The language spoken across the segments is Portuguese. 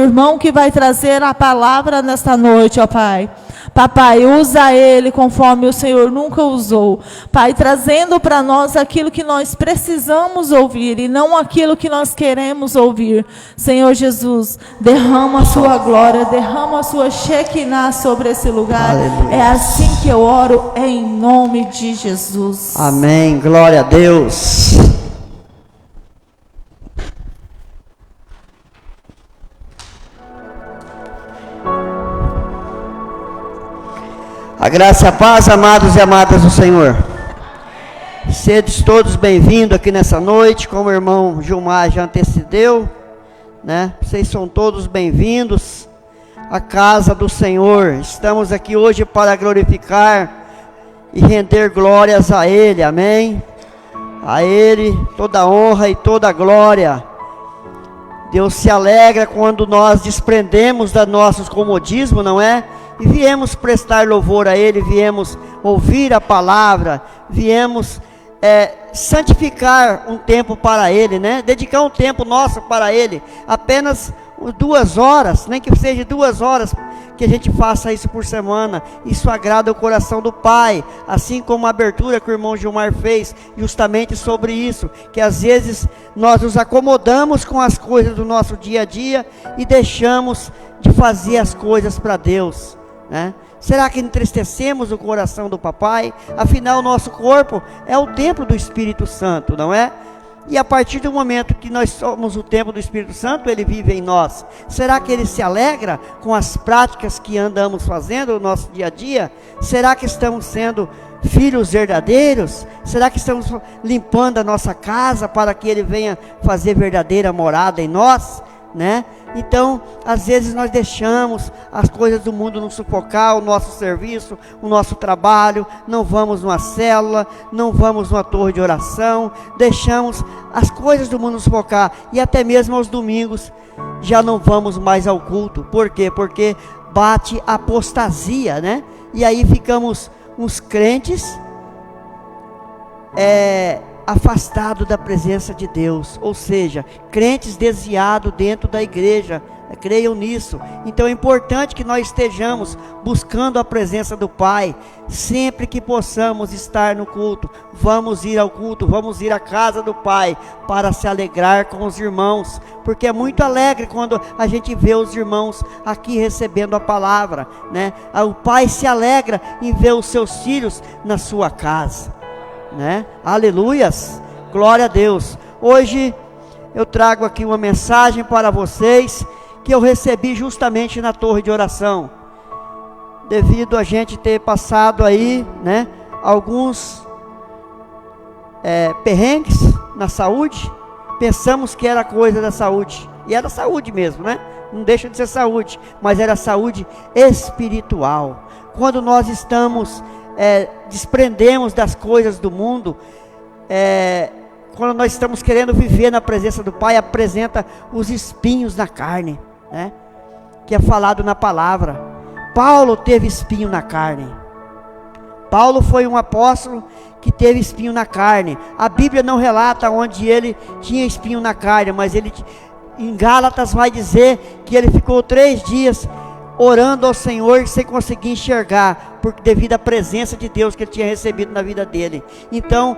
irmão que vai trazer a palavra nesta noite, ó Pai. Papai, usa ele conforme o Senhor nunca usou. Pai, trazendo para nós aquilo que nós precisamos ouvir e não aquilo que nós queremos ouvir. Senhor Jesus, derrama a sua glória, derrama a sua Shekinah sobre esse lugar. Aleluia. É assim que eu oro, em nome de Jesus. Amém, glória a Deus. A graça e a paz, amados e amadas do Senhor. Sedes todos bem-vindos aqui nessa noite, como o irmão Gilmar já antecedeu, né? Vocês são todos bem-vindos à casa do Senhor. Estamos aqui hoje para glorificar e render glórias a Ele, amém? A Ele toda a honra e toda a glória. Deus se alegra quando nós desprendemos do nosso comodismo, não é? E viemos prestar louvor a Ele, viemos ouvir a palavra, viemos santificar um tempo para Ele, né? Dedicar um tempo nosso para Ele, apenas 2 horas, nem que seja 2 horas, que a gente faça isso por semana. Isso agrada o coração do Pai, assim como a abertura que o irmão Gilmar fez, justamente sobre isso, que às vezes nós nos acomodamos com as coisas do nosso dia a dia e deixamos de fazer as coisas para Deus, né? Será que entristecemos o coração do papai? Afinal, o nosso corpo é o templo do Espírito Santo, não é? E a partir do momento que nós somos o templo do Espírito Santo, Ele vive em nós. Será que Ele se alegra com as práticas que andamos fazendo no nosso dia a dia? Será que estamos sendo filhos verdadeiros? Será que estamos limpando a nossa casa para que Ele venha fazer verdadeira morada em nós, né? Então, às vezes nós deixamos as coisas do mundo nos sufocar, o nosso serviço, o nosso trabalho, não vamos numa célula, não vamos numa torre de oração, deixamos as coisas do mundo nos sufocar, e até mesmo aos domingos já não vamos mais ao culto. Por quê? Porque bate a apostasia, né? E aí ficamos uns crentes afastado da presença de Deus, ou seja, crentes desviados dentro da igreja. Creiam nisso. Então é importante que nós estejamos buscando a presença do Pai, sempre que possamos estar no culto. Vamos ir ao culto, vamos ir à casa do Pai, para se alegrar com os irmãos, porque é muito alegre quando a gente vê os irmãos aqui recebendo a palavra, né? O Pai se alegra em ver os seus filhos na sua casa, né? Aleluias, glória a Deus. Hoje eu trago aqui uma mensagem para vocês que eu recebi justamente na torre de oração, devido a gente ter passado aí, né, alguns perrengues na saúde. Pensamos que era coisa da saúde, e era saúde mesmo, né? Não deixa de ser saúde, mas era saúde espiritual. Quando nós estamos desprendemos das coisas do mundo, quando nós estamos querendo viver na presença do Pai, apresenta os espinhos na carne, né? Que é falado na palavra. Paulo teve espinho na carne. Paulo foi um apóstolo que teve espinho na carne. A Bíblia não relata onde ele tinha espinho na carne, mas ele, em Gálatas, vai dizer que ele ficou 3 dias orando ao Senhor sem conseguir enxergar, porque devido à presença de Deus que ele tinha recebido na vida dele. Então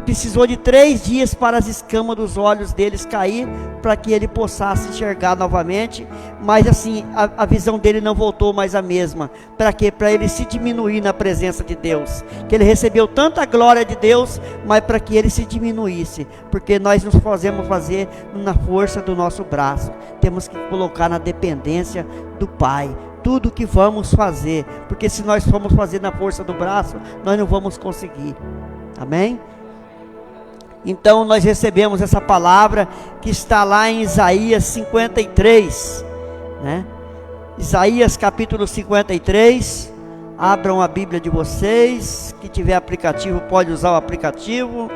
precisou de 3 dias para as escamas dos olhos deles cair, para que ele possa enxergar novamente. Mas assim, a visão dele não voltou mais a mesma. Para quê? Para ele se diminuir na presença de Deus, que ele recebeu tanta glória de Deus, mas para que ele se diminuísse, porque nós nos fazemos fazer na força do nosso braço. Temos que colocar na dependência do Pai tudo que vamos fazer, porque se nós formos fazer na força do braço, nós não vamos conseguir. Amém? Então nós recebemos essa palavra que está lá em Isaías 53, né? Isaías capítulo 53. Abram a Bíblia de vocês. Que tiver aplicativo pode usar o aplicativo.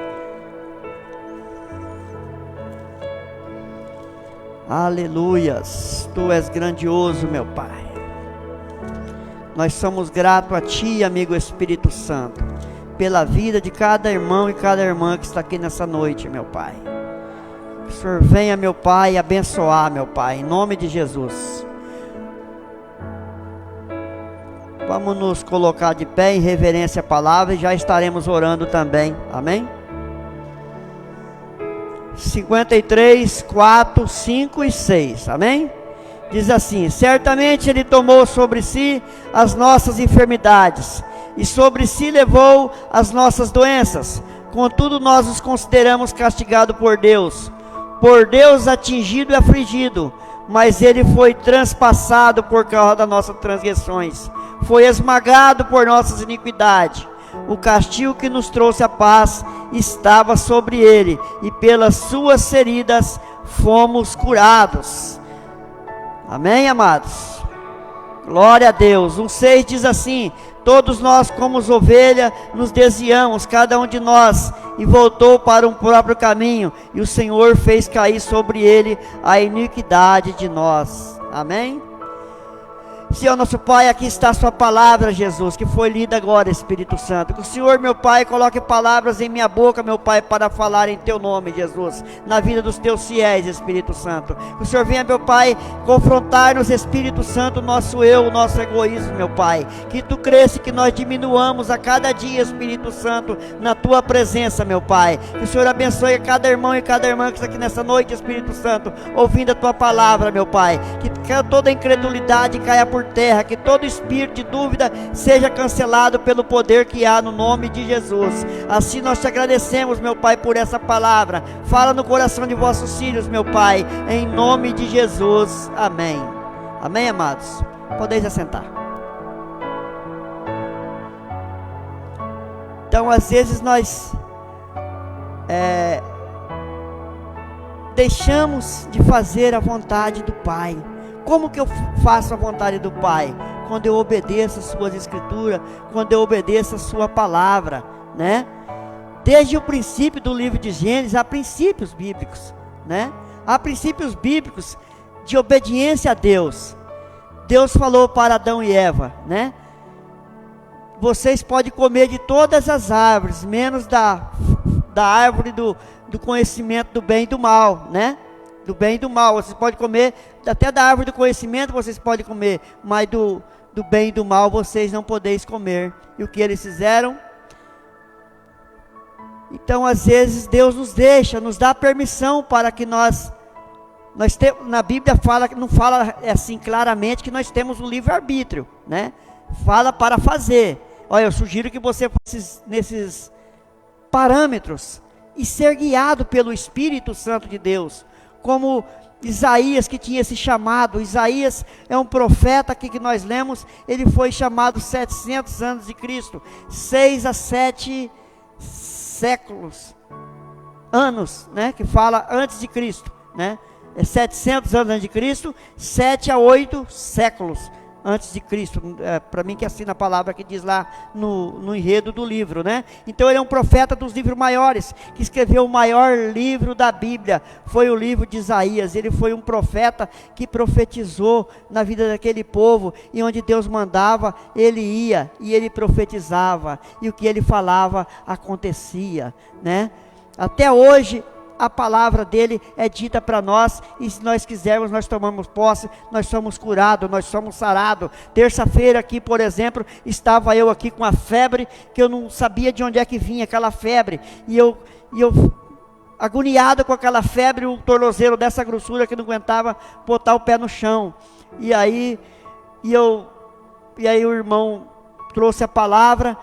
Aleluias, Tu és grandioso, meu Pai. Nós somos gratos a Ti, amigo Espírito Santo, pela vida de cada irmão e cada irmã que está aqui nessa noite, meu Pai. Que o Senhor venha, meu Pai, abençoar, meu Pai, em nome de Jesus. Vamos nos colocar de pé em reverência à palavra e já estaremos orando também, amém? 53, 4, 5 e 6, amém? Diz assim: certamente Ele tomou sobre si as nossas enfermidades, e sobre si levou as nossas doenças. Contudo, nós os consideramos castigados por Deus atingido e afligido, mas Ele foi transpassado por causa das nossas transgressões, foi esmagado por nossas iniquidades. O castigo que nos trouxe a paz estava sobre Ele, e pelas suas feridas fomos curados. Amém, amados? Glória a Deus. 1,6 diz assim: todos nós como ovelha nos desviamos, cada um de nós, e voltou para um próprio caminho, e o Senhor fez cair sobre ele a iniquidade de nós. Amém? Senhor nosso Pai, aqui está a sua palavra, Jesus, que foi lida agora, Espírito Santo. Que o Senhor, meu Pai, coloque palavras em minha boca, meu Pai, para falar em teu nome, Jesus, na vida dos teus fiéis, Espírito Santo. Que o Senhor venha, meu Pai, confrontar-nos, Espírito Santo, nosso eu, nosso egoísmo, meu Pai. Que tu cresça, que nós diminuamos a cada dia, Espírito Santo, na tua presença, meu Pai. Que o Senhor abençoe cada irmão e cada irmã que está aqui nessa noite, Espírito Santo, ouvindo a tua palavra, meu Pai. Que toda incredulidade caia por terra, que todo espírito de dúvida seja cancelado pelo poder que há no nome de Jesus. Assim nós te agradecemos, meu Pai, por essa palavra. Fala no coração de vossos filhos, meu Pai, em nome de Jesus. Amém. Amém, amados? Podeis assentar. Então, às vezes nós deixamos de fazer a vontade do Pai. Como que eu faço a vontade do Pai? Quando eu obedeço as suas escrituras, quando eu obedeço a sua palavra, né? Desde o princípio do livro de Gênesis, há princípios bíblicos, né? Há princípios bíblicos de obediência a Deus. Deus falou para Adão e Eva, né? Vocês podem comer de todas as árvores, menos da árvore do conhecimento do bem e do mal, né? Do bem e do mal, vocês podem comer, até da árvore do conhecimento vocês podem comer, mas do bem e do mal vocês não podeis comer. E o que eles fizeram? Então, às vezes, Deus nos deixa, nos dá permissão para que nós na Bíblia não fala assim claramente que nós temos um livre-arbítrio, né? Fala para fazer. Olha, eu sugiro que você faça nesses parâmetros e ser guiado pelo Espírito Santo de Deus, como Isaías, que tinha esse chamado. Isaías é um profeta aqui que nós lemos, ele foi chamado 700 anos de Cristo, 6 a 7 séculos, anos, né, que fala antes de Cristo, né, 700 anos antes de Cristo, 7 a 8 séculos antes de Cristo, para mim que assina a palavra que diz lá no enredo do livro, né? Então ele é um profeta dos livros maiores, que escreveu o maior livro da Bíblia, foi o livro de Isaías. Ele foi um profeta que profetizou na vida daquele povo, e onde Deus mandava, ele ia, e ele profetizava, e o que ele falava acontecia, né? Até hoje, a palavra dele é dita para nós, e se nós quisermos, nós tomamos posse, nós somos curados, nós somos sarados. Terça-feira aqui, por exemplo, estava eu aqui com a febre, que eu não sabia de onde é que vinha aquela febre, e eu agoniado com aquela febre, o tornozelo dessa grossura que não aguentava botar o pé no chão, e aí o irmão trouxe a palavra.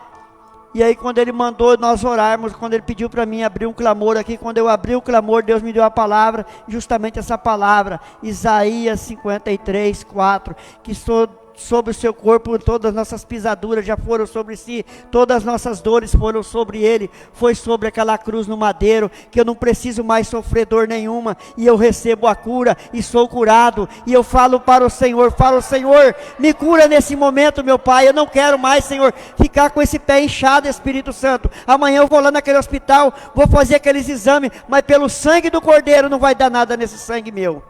E aí quando ele mandou nós orarmos, quando ele pediu para mim abrir um clamor aqui, quando eu abri o clamor, Deus me deu a palavra, justamente essa palavra, Isaías 53, 4, que sobre o seu corpo todas as nossas pisaduras já foram sobre si, todas as nossas dores foram sobre ele, foi sobre aquela cruz no madeiro, que eu não preciso mais sofrer dor nenhuma, e eu recebo a cura, e sou curado, e eu falo para o Senhor, Senhor, me cura nesse momento, meu Pai, eu não quero mais, Senhor, ficar com esse pé inchado, Espírito Santo. Amanhã eu vou lá naquele hospital, vou fazer aqueles exames, mas pelo sangue do Cordeiro não vai dar nada nesse sangue meu.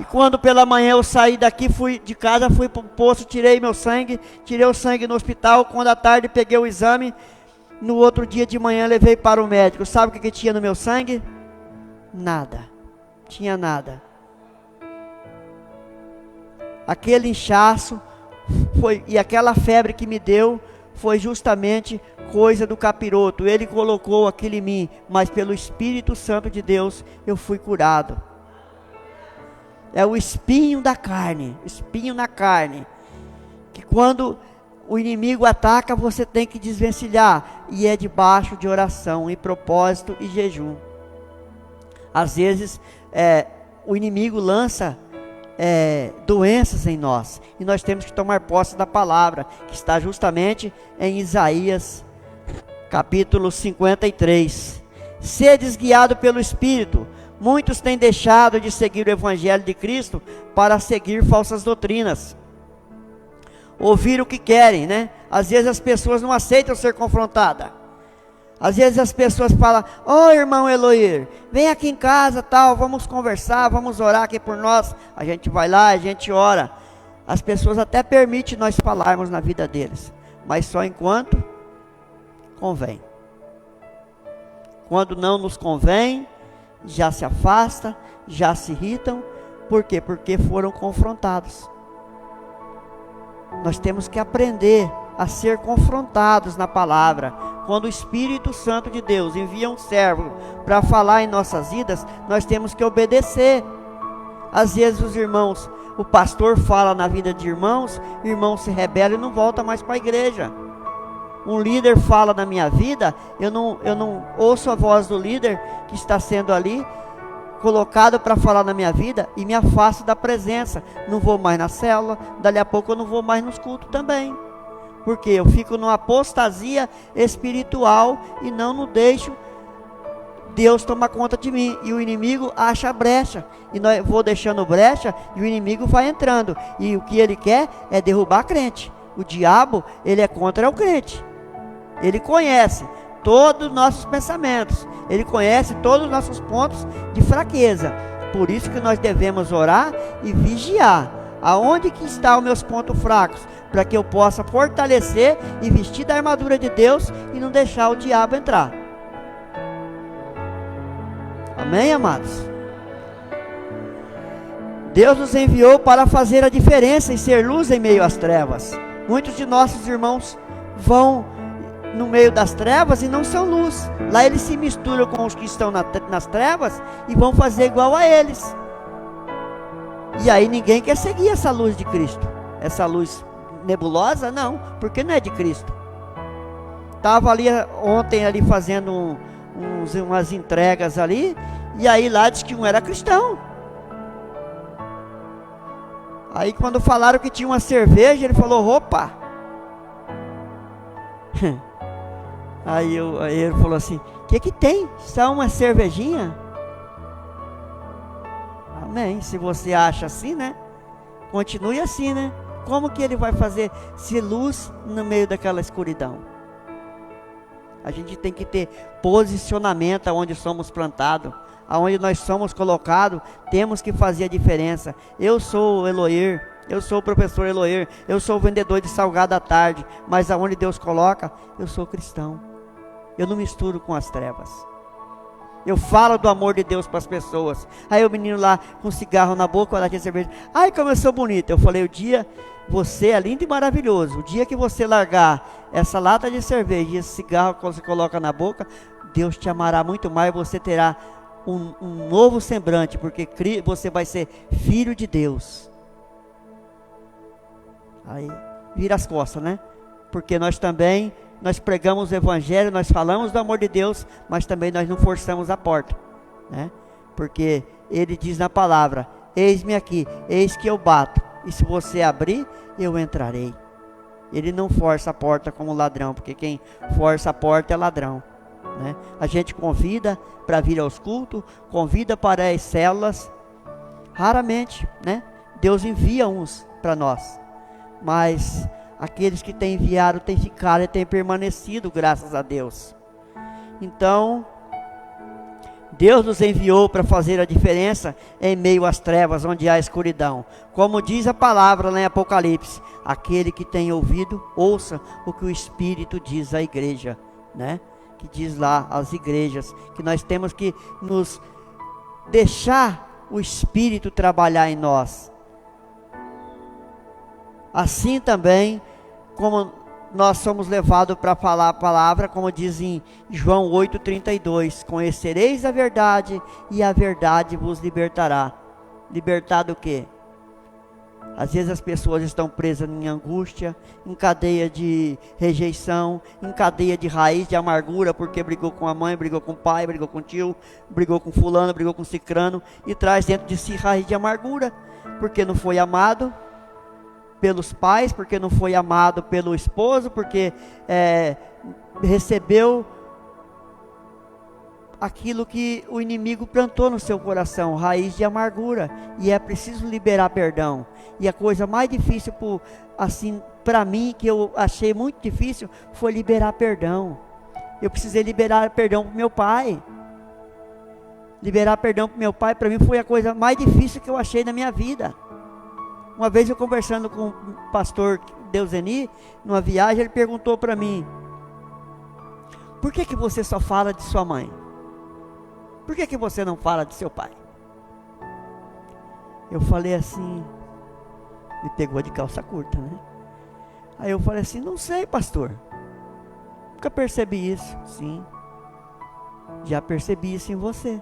E quando pela manhã eu saí daqui, fui de casa, fui para o posto, tirei meu sangue, tirei o sangue no hospital. Quando à tarde peguei o exame, no outro dia de manhã levei para o médico. Sabe o que tinha no meu sangue? nada. Tinha nada. Aquele inchaço e aquela febre que me deu foi justamente coisa do capiroto. Ele colocou aquilo em mim, mas pelo Espírito Santo de Deus eu fui curado. É o espinho da carne, espinho na carne, que quando o inimigo ataca, você tem que desvencilhar, e é debaixo de oração, e propósito e jejum. Às vezes o inimigo lança doenças em nós, e nós temos que tomar posse da palavra, que está justamente em Isaías capítulo 53. Sedes guiado pelo Espírito. Muitos têm deixado de seguir o Evangelho de Cristo para seguir falsas doutrinas, ouvir o que querem, né? Às vezes as pessoas não aceitam ser confrontadas. Às vezes as pessoas falam: "Ô irmão Eloir, vem aqui em casa, tal, vamos conversar, vamos orar aqui por nós." A gente vai lá, a gente ora. As pessoas até permitem nós falarmos na vida deles, mas só enquanto convém. Quando não nos convém, já se afasta, já se irritam. Por quê? Porque foram confrontados. Nós temos que aprender a ser confrontados na palavra. Quando o Espírito Santo de Deus envia um servo para falar em nossas vidas, nós temos que obedecer. Às vezes os irmãos, o pastor fala na vida de irmãos se rebela e não volta mais para a igreja. Um líder fala na minha vida, eu não ouço a voz do líder que está sendo ali colocado para falar na minha vida, e me afasto da presença. Não vou mais na célula, dali a pouco eu não vou mais nos cultos também, porque eu fico numa apostasia espiritual e não deixo Deus tomar conta de mim, e o inimigo acha brecha, e nós vou deixando brecha, e o inimigo vai entrando, e o que ele quer é derrubar a crente. O diabo, ele é contra o crente. Ele conhece todos os nossos pensamentos, ele conhece todos os nossos pontos de fraqueza. Por isso que nós devemos orar e vigiar. Aonde que estão os meus pontos fracos? Para que eu possa fortalecer e vestir da armadura de Deus e não deixar o diabo entrar. Amém, amados? Deus nos enviou para fazer a diferença e ser luz em meio às trevas. Muitos de nossos irmãos vão no meio das trevas e não são luz. Lá eles se misturam com os que estão nas trevas e vão fazer igual a eles. E aí ninguém quer seguir essa luz de Cristo. Essa luz nebulosa, não, porque não é de Cristo. Estava ali ontem ali fazendo umas entregas ali, e aí lá diz que um era cristão. Aí quando falaram que tinha uma cerveja, ele falou: "Opa!" Aí ele falou assim: que tem? Só uma cervejinha? Amém. Se você acha assim, né? Continue assim, né? Como que ele vai fazer se luz no meio daquela escuridão? A gente tem que ter posicionamento aonde somos plantados, aonde nós somos colocados. Temos que fazer a diferença. Eu sou o Eloir, eu sou o professor Eloir, eu sou o vendedor de salgado à tarde, mas aonde Deus coloca, eu sou cristão. Eu não misturo com as trevas. Eu falo do amor de Deus para as pessoas. Aí o menino lá com cigarro na boca, ela tinha cerveja. Ai, como eu sou bonita. Eu falei: você é lindo e maravilhoso. O dia que você largar essa lata de cerveja e esse cigarro que você coloca na boca, Deus te amará muito mais. Você terá um novo semblante, porque você vai ser filho de Deus. Aí vira as costas, né? Porque nós pregamos o Evangelho, nós falamos do amor de Deus, mas também nós não forçamos a porta, né? Porque ele diz na palavra: eis-me aqui, eis que eu bato, e se você abrir, eu entrarei. Ele não força a porta como ladrão, porque quem força a porta é ladrão, né? A gente convida para vir aos cultos, convida para as células, raramente, né? Deus envia uns para nós, mas aqueles que têm enviado têm ficado e têm permanecido, graças a Deus. Então, Deus nos enviou para fazer a diferença em meio às trevas, onde há escuridão. Como diz a palavra lá em Apocalipse: aquele que tem ouvido, ouça o que o Espírito diz à igreja, né? Que diz lá às igrejas, que nós temos que nos deixar o Espírito trabalhar em nós. Assim também, como nós somos levados para falar a palavra, como diz em João 8,32, conhecereis a verdade e a verdade vos libertará. Libertar do quê? Às vezes as pessoas estão presas em angústia, em cadeia de rejeição, em cadeia de raiz de amargura, porque brigou com a mãe, brigou com o pai, brigou com o tio, brigou com fulano, brigou com cicrano, e traz dentro de si raiz de amargura, porque não foi amado pelos pais, porque não foi amado pelo esposo, porque recebeu aquilo que o inimigo plantou no seu coração, raiz de amargura, e é preciso liberar perdão. E a coisa mais difícil, assim, para mim, que eu achei muito difícil, foi liberar perdão. Eu precisei liberar perdão para meu pai. Liberar perdão para meu pai, para mim, foi a coisa mais difícil que eu achei na minha vida. Uma vez eu conversando com o pastor Deuseni, numa viagem, ele perguntou para mim: por que você só fala de sua mãe? Por que você não fala de seu pai? Eu falei assim, me pegou de calça curta, né? Aí eu falei assim, não sei, pastor. Nunca percebi isso. Sim, já percebi isso em você.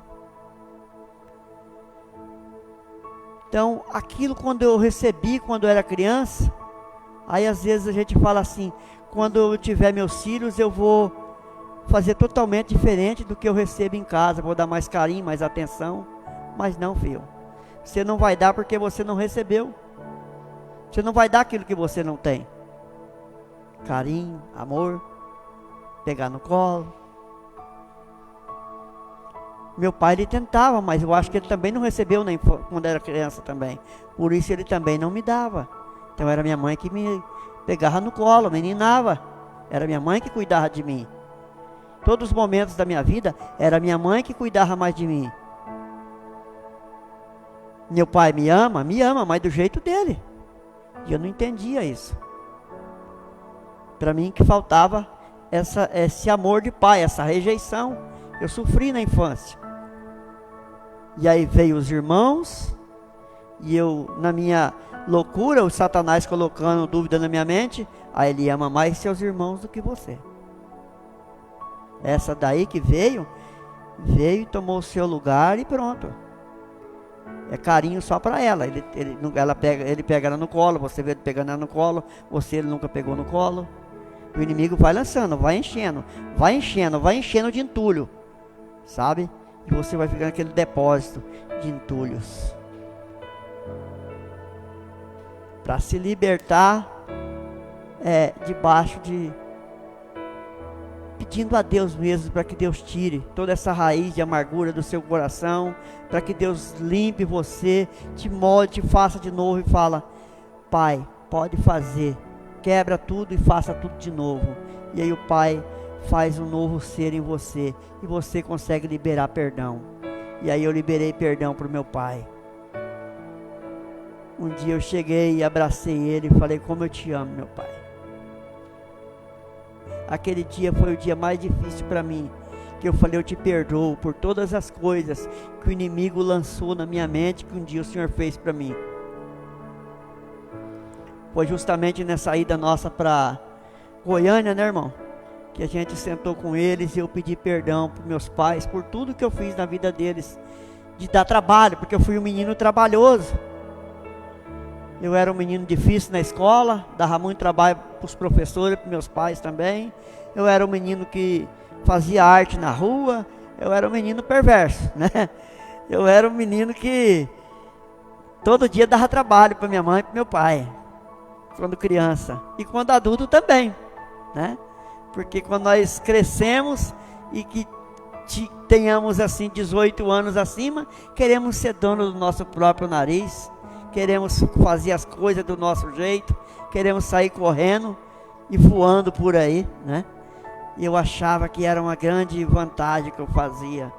Então, aquilo quando eu recebi, quando eu era criança, aí às vezes a gente fala assim, quando eu tiver meus filhos, eu vou fazer totalmente diferente do que eu recebo em casa, vou dar mais carinho, mais atenção. Mas não, filho, você não vai dar porque você não recebeu. Você não vai dar aquilo que você não tem. Carinho, amor, pegar no colo. Meu pai, ele tentava, mas eu acho que ele também não recebeu nem quando era criança também. Por isso ele também não me dava. Então era minha mãe que me pegava no colo, me ninava. Era minha mãe que cuidava de mim. Todos os momentos da minha vida, era minha mãe que cuidava mais de mim. Meu pai me ama, mas do jeito dele. E eu não entendia isso. Para mim que faltava esse amor de pai, essa rejeição. Eu sofri na infância. E aí veio os irmãos, e eu, na minha loucura, o Satanás colocando dúvida na minha mente, aí ele ama mais seus irmãos do que você. Essa daí que veio e tomou o seu lugar e pronto. É carinho só para ela. Ele pega ela no colo, você vê ele pegando ela no colo, ele nunca pegou no colo. O inimigo vai lançando, vai enchendo de entulho, sabe? E você vai ficando aquele depósito de entulhos. Para se libertar, debaixo de... pedindo a Deus mesmo, para que Deus tire toda essa raiz de amargura do seu coração, para que Deus limpe você, te molde, te faça de novo e fala: Pai, pode fazer, quebra tudo e faça tudo de novo. E aí o Pai faz um novo ser em você, e você consegue liberar perdão. E aí eu liberei perdão para o meu pai. Um dia eu cheguei e abracei ele e falei: como eu te amo, meu pai. Aquele dia foi o dia mais difícil para mim, que eu falei: eu te perdoo por todas as coisas que o inimigo lançou na minha mente, que um dia o Senhor fez para mim. Foi justamente nessa ida nossa para Goiânia, né, irmão, que a gente sentou com eles e eu pedi perdão para meus pais por tudo que eu fiz na vida deles, de dar trabalho, porque eu fui um menino trabalhoso. Eu era um menino difícil na escola, dava muito trabalho para os professores, para meus pais também. Eu era um menino que fazia arte na rua. Eu era um menino perverso, né? Eu era um menino que todo dia dava trabalho para minha mãe e para meu pai, quando criança. E quando adulto também, né? Porque quando nós crescemos e que tenhamos assim 18 anos acima, queremos ser dono do nosso próprio nariz, queremos fazer as coisas do nosso jeito, queremos sair correndo e voando por aí, né? E eu achava que era uma grande vantagem que eu fazia,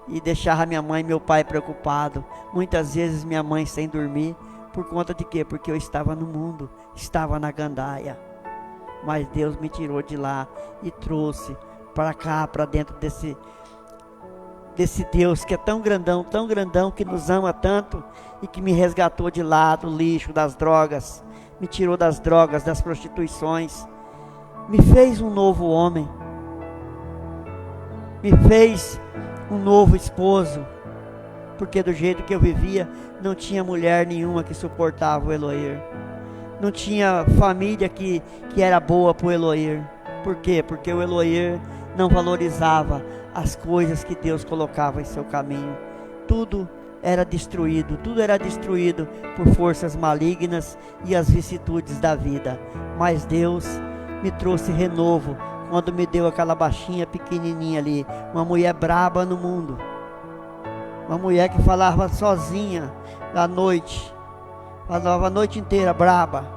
e deixava minha mãe e meu pai preocupados, muitas vezes minha mãe sem dormir, por conta de quê? Porque eu estava no mundo, estava na gandaia. Mas Deus me tirou de lá e trouxe para cá, para dentro desse Deus que é tão grandão, que nos ama tanto e que me resgatou de lá do lixo, das drogas, me tirou das drogas, das prostituições, me fez um novo homem, me fez um novo esposo, porque do jeito que eu vivia, não tinha mulher nenhuma que suportava o Eloir, não tinha família que era boa para o Eloir. Por quê? Porque o Eloir não valorizava as coisas que Deus colocava em seu caminho. Tudo era destruído por forças malignas e as vicissitudes da vida. Mas Deus me trouxe renovo quando me deu aquela baixinha pequenininha ali, uma mulher braba no mundo, uma mulher que falava sozinha à noite, falava a noite inteira braba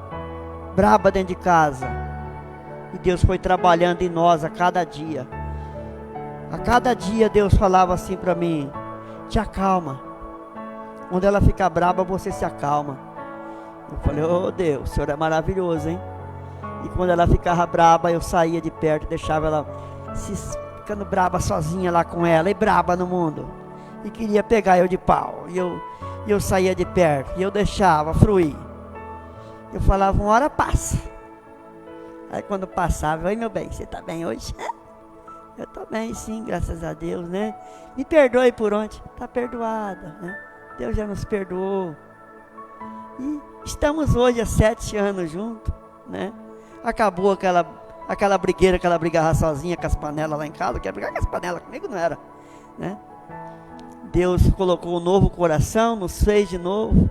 dentro de casa. E Deus foi trabalhando em nós a cada dia. A cada dia Deus falava assim para mim: te acalma. Quando ela fica braba, você se acalma. Eu falei: oh Deus, o Senhor é maravilhoso, hein? E quando ela ficava braba, eu saía de perto, deixava ela ficando braba sozinha lá com ela, e braba no mundo, e queria pegar eu de pau, e eu saía de perto, e eu deixava fruir. Eu falava: uma hora passa. Aí quando passava: oi meu bem, você está bem hoje? Eu estou bem sim, graças a Deus, né? Me perdoe por ontem. Está perdoada, né? Deus já nos perdoou. E estamos hoje há 7 anos juntos, né? Acabou aquela brigueira que ela brigava sozinha com as panelas lá em casa. Quer brigar com as panelas comigo? Não era, né? Deus colocou um novo coração, nos fez de novo,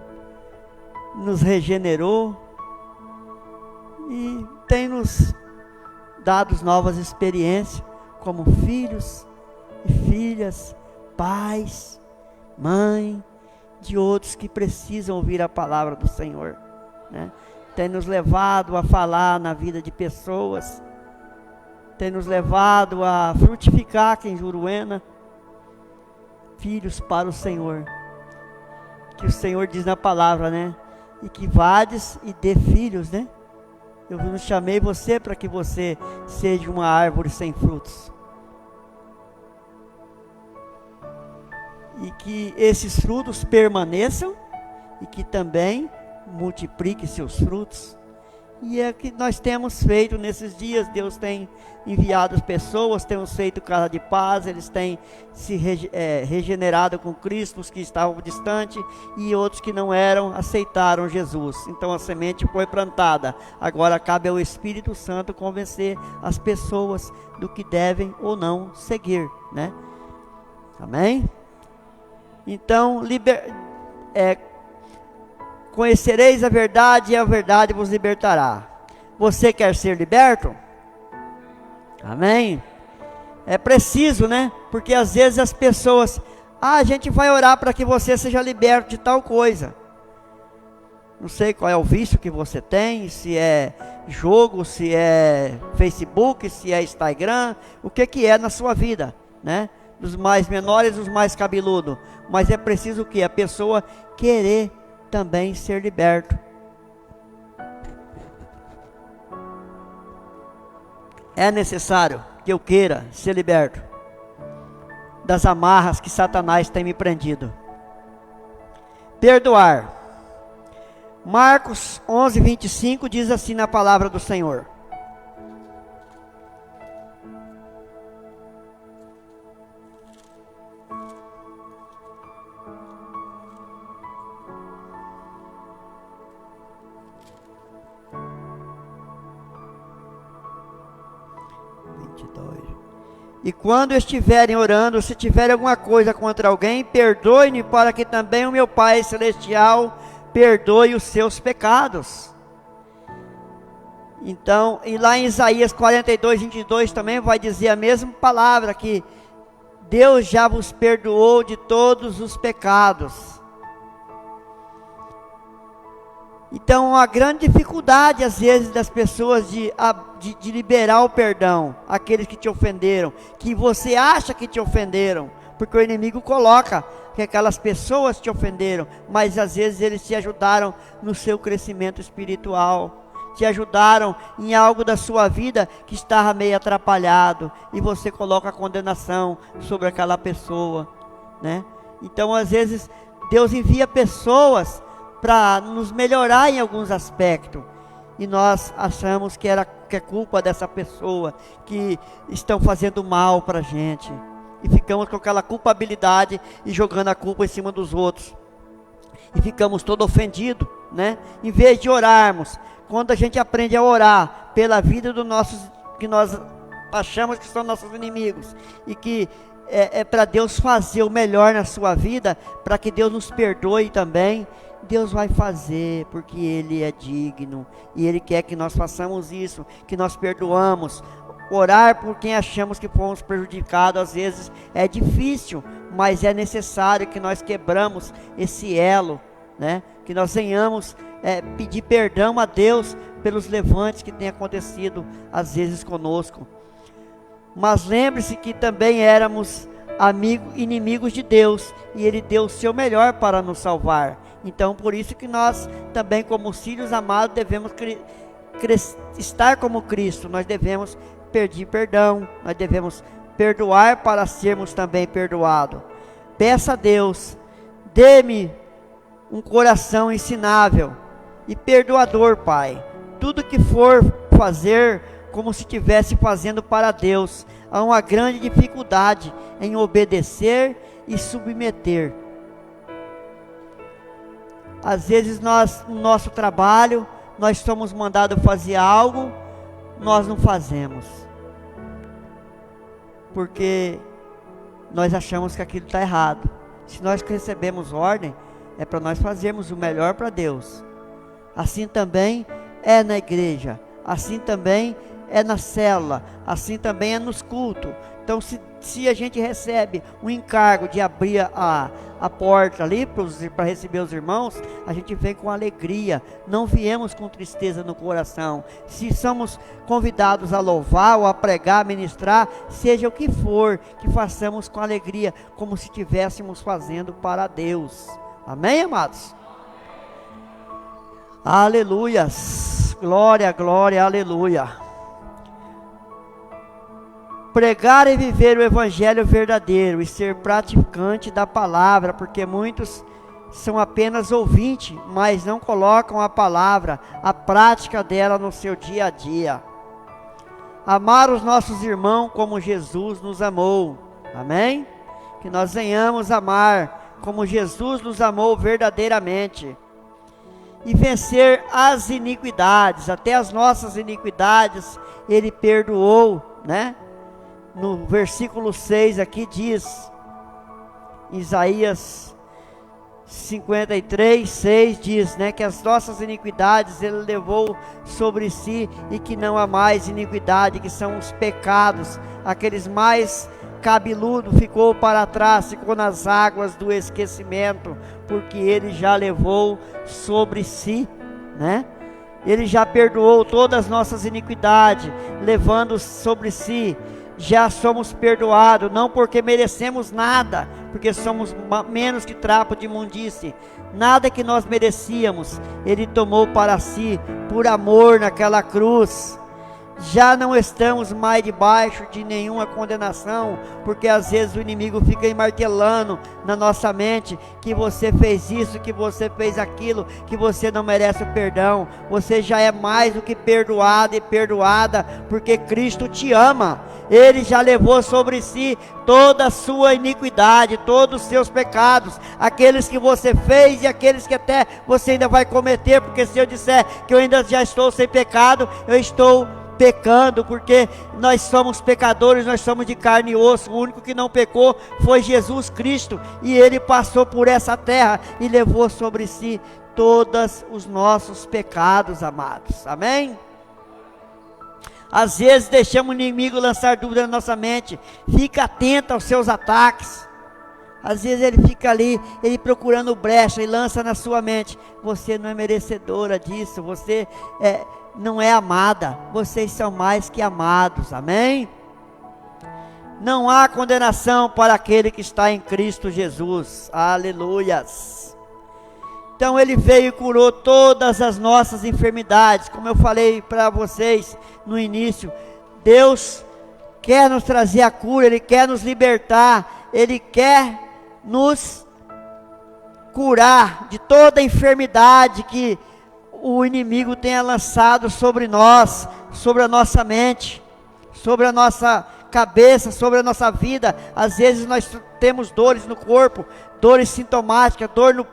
nos regenerou e tem nos dado novas experiências como filhos e filhas, pais, mãe, de outros que precisam ouvir a palavra do Senhor, né? Tem nos levado a falar na vida de pessoas, tem nos levado a frutificar aqui em Juruena, filhos para o Senhor, que o Senhor diz na palavra, né? E que vades e dê filhos, né? Eu não chamei você para que você seja uma árvore sem frutos. E que esses frutos permaneçam e que também multiplique seus frutos. E é o que nós temos feito nesses dias. Deus tem enviado as pessoas, temos feito casa de paz, eles têm se regenerado com Cristo, os que estavam distantes, e outros que não eram, aceitaram Jesus. Então a semente foi plantada, agora cabe ao Espírito Santo convencer as pessoas do que devem ou não seguir, né? Amém? Então, conhecereis a verdade e a verdade vos libertará. Você quer ser liberto? Amém? É preciso, né? Porque às vezes as pessoas: a gente vai orar para que você seja liberto de tal coisa. Não sei qual é o vício que você tem, se é jogo, se é Facebook, se é Instagram, o que é na sua vida, né? Dos mais menores, dos mais cabeludos. Mas é preciso que a pessoa querer também ser liberto. É necessário que eu queira ser liberto das amarras que Satanás tem me prendido. Perdoar. Marcos 11:25 diz assim na palavra do Senhor: e quando estiverem orando, se tiverem alguma coisa contra alguém, perdoe-me, para que também o meu Pai Celestial perdoe os seus pecados. Então, e lá em Isaías 42:22 também vai dizer a mesma palavra, que Deus já vos perdoou de todos os pecados. Então, a grande dificuldade às vezes das pessoas de liberar o perdão àqueles que te ofenderam, que você acha que te ofenderam, porque o inimigo coloca que aquelas pessoas te ofenderam, mas às vezes eles te ajudaram no seu crescimento espiritual, te ajudaram em algo da sua vida que estava meio atrapalhado, e você coloca a condenação sobre aquela pessoa. né? Então, às vezes, Deus envia pessoas para nos melhorar em alguns aspectos, e nós achamos que é culpa dessa pessoa, que estão fazendo mal para a gente, e ficamos com aquela culpabilidade e jogando a culpa em cima dos outros, e ficamos todo ofendidos, né? Em vez de orarmos, quando a gente aprende a orar pela vida dos nossos, que nós achamos que são nossos inimigos, e que é para Deus fazer o melhor na sua vida, para que Deus nos perdoe também, Deus vai fazer, porque Ele é digno, e Ele quer que nós façamos isso, que nós perdoamos. Orar por quem achamos que fomos prejudicados, às vezes é difícil, mas é necessário que nós quebramos esse elo, né? Que nós venhamos pedir perdão a Deus pelos levantes que têm acontecido às vezes conosco. Mas lembre-se que também éramos inimigos de Deus, e Ele deu o seu melhor para nos salvar. Então, por isso que nós também, como filhos amados, devemos estar como Cristo. Nós devemos pedir perdão, nós devemos perdoar para sermos também perdoados. Peça a Deus, dê-me um coração ensinável e perdoador, Pai. Tudo que for fazer, como se estivesse fazendo para Deus. Há uma grande dificuldade em obedecer e submeter. Às vezes no nosso trabalho, nós somos mandados fazer algo, nós não fazemos, porque nós achamos que aquilo está errado. Se nós recebemos ordem, é para nós fazermos o melhor para Deus. Assim também é na igreja, assim também é na célula, assim também é nos cultos. Então, se a gente recebe um encargo de abrir a porta ali para receber os irmãos, a gente vem com alegria, não viemos com tristeza no coração. Se somos convidados a louvar ou a pregar, a ministrar, seja o que for, que façamos com alegria, como se estivéssemos fazendo para Deus. Amém, amados? Aleluias, glória, glória, aleluia. Pregar e viver o evangelho verdadeiro e ser praticante da palavra, porque muitos são apenas ouvintes, mas não colocam a palavra, a prática dela no seu dia a dia. Amar os nossos irmãos como Jesus nos amou, amém? Que nós venhamos amar como Jesus nos amou verdadeiramente. E vencer as iniquidades, até as nossas iniquidades, Ele perdoou, né? No versículo 6 aqui diz, Isaías 53, 6 diz, né, que as nossas iniquidades Ele levou sobre si, e que não há mais iniquidade, que são os pecados, aqueles mais cabeludo ficou para trás, ficou nas águas do esquecimento, porque Ele já levou sobre si, né? Ele já perdoou todas as nossas iniquidades, levando sobre si. Já somos perdoados, não porque merecemos nada, porque somos menos que trapo de imundície. Nada que nós merecíamos, Ele tomou para si, por amor naquela cruz. Já não estamos mais debaixo de nenhuma condenação, porque às vezes o inimigo fica martelando na nossa mente, que você fez isso, que você fez aquilo, que você não merece o perdão. Você já é mais do que perdoado e perdoada, porque Cristo te ama. Ele já levou sobre si toda a sua iniquidade, todos os seus pecados, aqueles que você fez e aqueles que até você ainda vai cometer, porque se eu disser que eu ainda já estou sem pecado, eu estou pecando, porque nós somos pecadores, nós somos de carne e osso. O único que não pecou foi Jesus Cristo, e Ele passou por essa terra e levou sobre si todos os nossos pecados, amados, amém? Às vezes deixamos o inimigo lançar dúvida na nossa mente, fica atento aos seus ataques. Às vezes ele fica ali, ele procurando brecha, e lança na sua mente, você não é merecedora disso, você não é amada, vocês são mais que amados, amém? Não há condenação para aquele que está em Cristo Jesus, aleluias. Então Ele veio e curou todas as nossas enfermidades, como eu falei para vocês no início. Deus quer nos trazer a cura, Ele quer nos libertar, Ele quer nos curar de toda enfermidade que o inimigo tenha lançado sobre nós, sobre a nossa mente, sobre a nossa cabeça, sobre a nossa vida. Às vezes nós temos dores no corpo, dores sintomáticas, dor no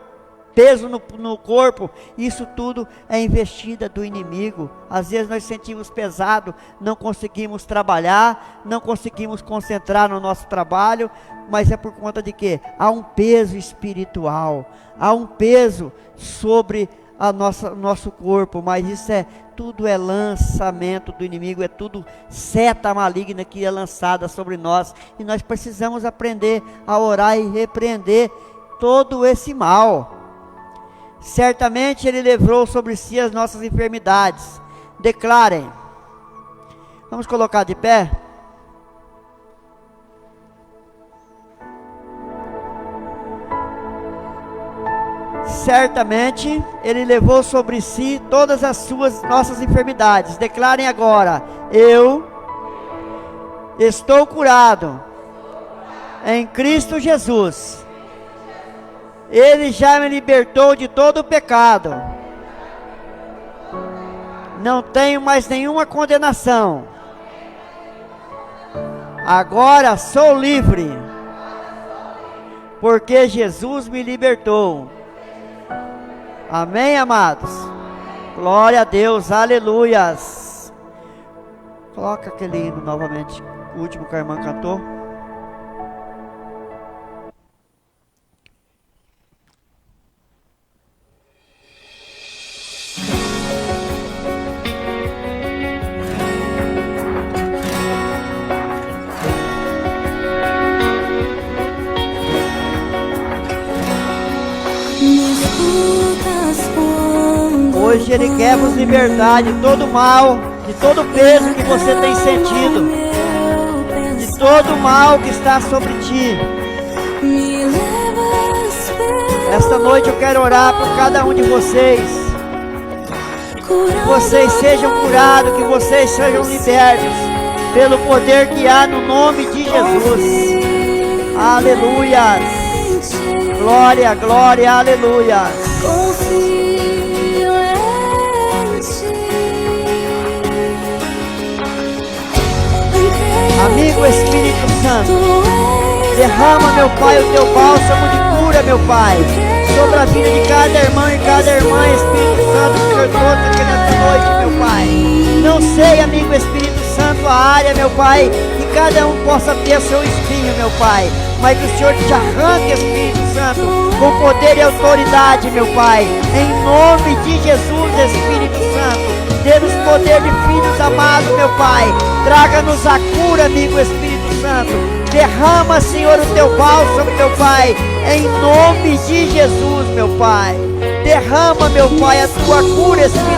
peso no corpo. Isso tudo é investida do inimigo. Às vezes nós sentimos pesado, não conseguimos trabalhar, não conseguimos concentrar no nosso trabalho, mas é por conta de quê? Há um peso espiritual, há um peso sobre nosso corpo, mas isso tudo é lançamento do inimigo, é tudo seta maligna que é lançada sobre nós, e nós precisamos aprender a orar e repreender todo esse mal. Certamente Ele levou sobre si as nossas enfermidades. Declarem. Vamos colocar de pé? Certamente Ele levou sobre si todas as nossas enfermidades. Declarem agora: eu estou curado em Cristo Jesus. Ele já me libertou de todo o pecado. Não tenho mais nenhuma condenação. Agora sou livre, porque Jesus me libertou. Amém, amados? Glória a Deus, aleluias. Coloca aquele hino novamente, o último que a irmã cantou. Hoje Ele quer vos libertar de todo mal, de todo peso que você tem sentido, de todo mal que está sobre ti. Esta noite eu quero orar por cada um de vocês. Que vocês sejam curados, que vocês sejam libertos pelo poder que há no nome de Jesus. Aleluia. Glória, glória, aleluia. Amigo Espírito Santo, derrama, meu Pai, o teu bálsamo de cura, meu Pai, sobre a vida de cada irmão e cada irmã, Espírito Santo, que eu trouxe aqui nessa noite, meu Pai. Não sei, amigo Espírito Santo, a área, meu Pai, que cada um possa ter seu espinho, meu Pai, mas que o Senhor te arranque, Espírito Santo, com poder e autoridade, meu Pai, em nome de Jesus, Espírito Santo. Dê-nos poder de filhos amados, meu Pai. Traga-nos a cura, amigo Espírito Santo. Derrama, Senhor, o teu bálsamo, meu Pai, em nome de Jesus, meu Pai. Derrama, meu Pai, a tua cura, Espírito